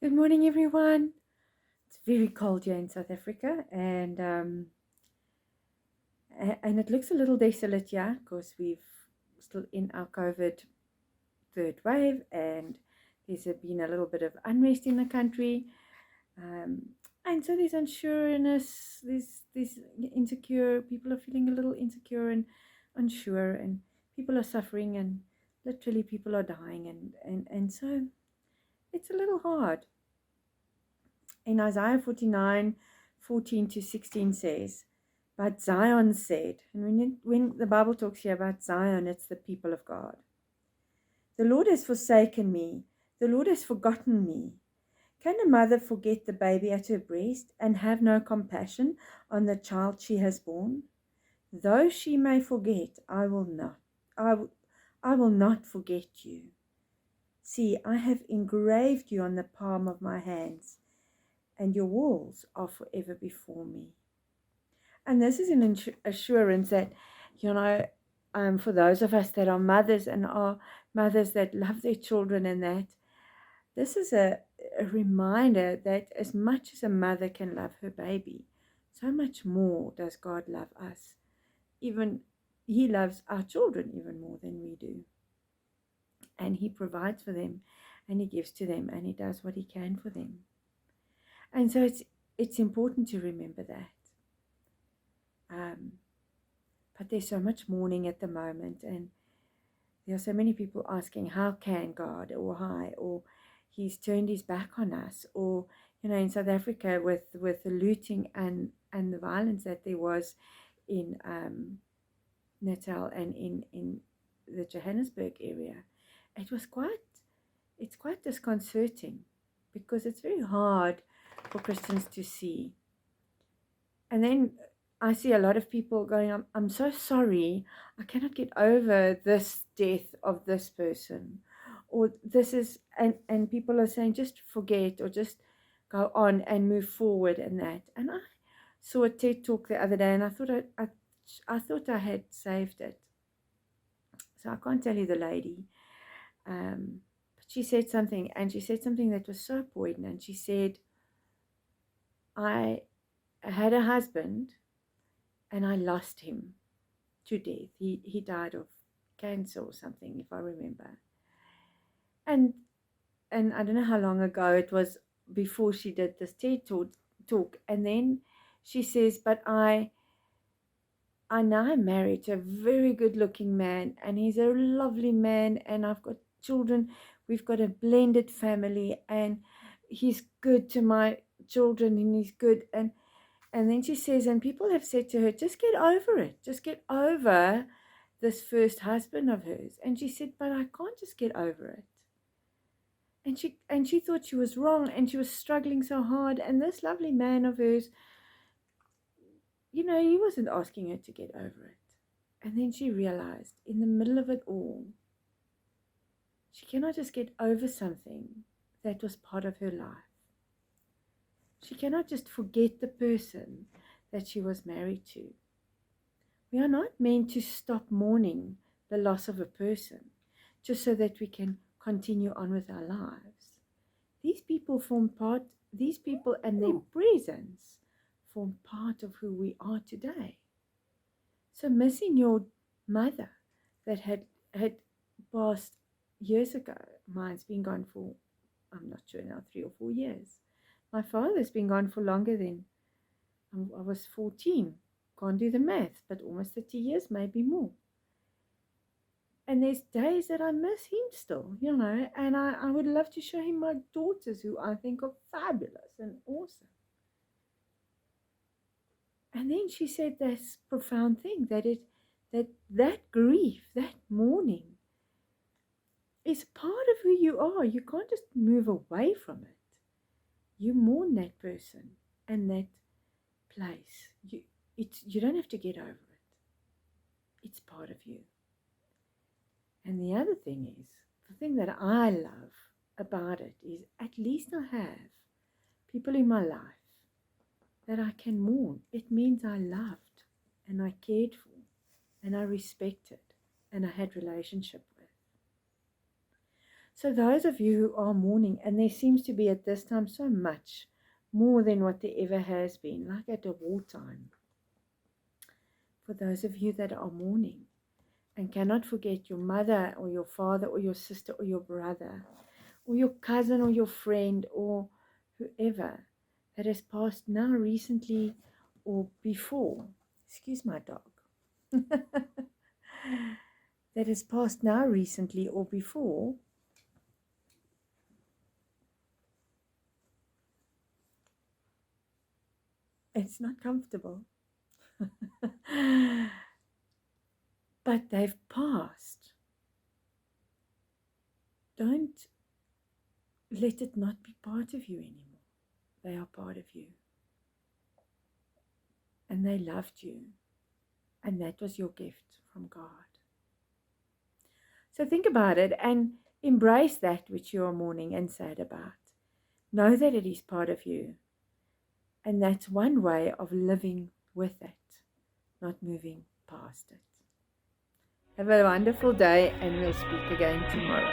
Good morning, everyone. It's very cold here in South Africa, and it looks a little desolate here because we've still in our COVID third wave, and there's been a little bit of unrest in the country, um, and so there's unsureness. There's insecure. People are feeling a little insecure and unsure, and people are suffering, and literally people are dying, and so it's a little hard. In Isaiah 49:14-16 says, but Zion said, and when the Bible talks here about Zion, it's the people of God. The Lord has forsaken me. The Lord has forgotten me. Can a mother forget the baby at her breast and have no compassion on the child she has borne? Though she may forget, I will not. I will not forget you. See, I have engraved you on the palm of my hands, and your walls are forever before me. And this is an assurance that, you know, for those of us that are mothers and are mothers that love their children, and that this is a reminder that as much as a mother can love her baby, so much more does God love us. Even He loves our children even more than we do. And He provides for them, and He gives to them, and He does what He can for them. And so it's important to remember that. But there's so much mourning at the moment, and there are so many people asking, how can God, or why, or He's turned His back on us, or in South Africa with the looting and the violence that there was in Natal and in the Johannesburg area, it's quite disconcerting, because it's very hard for Christians to see. And then I see a lot of people going, I'm so sorry, I cannot get over this death of this person. Or this is, and people are saying, just forget, or just go on and move forward, and that. And I saw a TED talk the other day, and I thought I had saved it. So I can't tell you the lady. But she said something, and she said something that was so poignant. She said, I had a husband, and I lost him to death. He died of cancer or something, if I remember. And I don't know how long ago it was, before she did this TED talk. And then she says, but I now am married to a very good looking man, and he's a lovely man, and I've got children. We've got a blended family, and he's good to my children, and he's good. And then she says, and people have said to her, just get over it. Just get over this first husband of hers. And she said, but I can't just get over it. And she thought she was wrong, and she was struggling so hard. And this lovely man of hers, he wasn't asking her to get over it. And then she realized, in the middle of it all, she cannot just get over something that was part of her life. She cannot just forget the person that she was married to. We are not meant to stop mourning the loss of a person just so that we can continue on with our lives. These people and their presence form part of who we are today. So missing your mother that had passed years ago, mine's been gone for, I'm not sure now, 3 or 4 years. My father's been gone for longer than, I was 14. Can't do the math, but almost 30 years, maybe more. And there's days that I miss him still, and I would love to show him my daughters, who I think are fabulous and awesome. And then she said this profound thing, that grief, that mourning, is part of who you are. You can't just move away from it. You mourn that person and that place. You don't have to get over it. It's part of you. And the other thing is, the thing that I love about it is, at least I have people in my life that I can mourn. It means I loved, and I cared for, and I respected, and I had relationship with. So those of you who are mourning, and there seems to be at this time so much more than what there ever has been, like at a wartime. For those of you that are mourning and cannot forget your mother or your father or your sister or your brother or your cousin or your friend or whoever that has passed now recently or before, excuse my dog, that has passed now recently or before, it's not comfortable. But they've passed. Don't let it not be part of you anymore. They are part of you. And they loved you. And that was your gift from God. So think about it and embrace that which you are mourning and sad about. Know that it is part of you. And that's one way of living with it, not moving past it. Have a wonderful day, and we'll speak again tomorrow.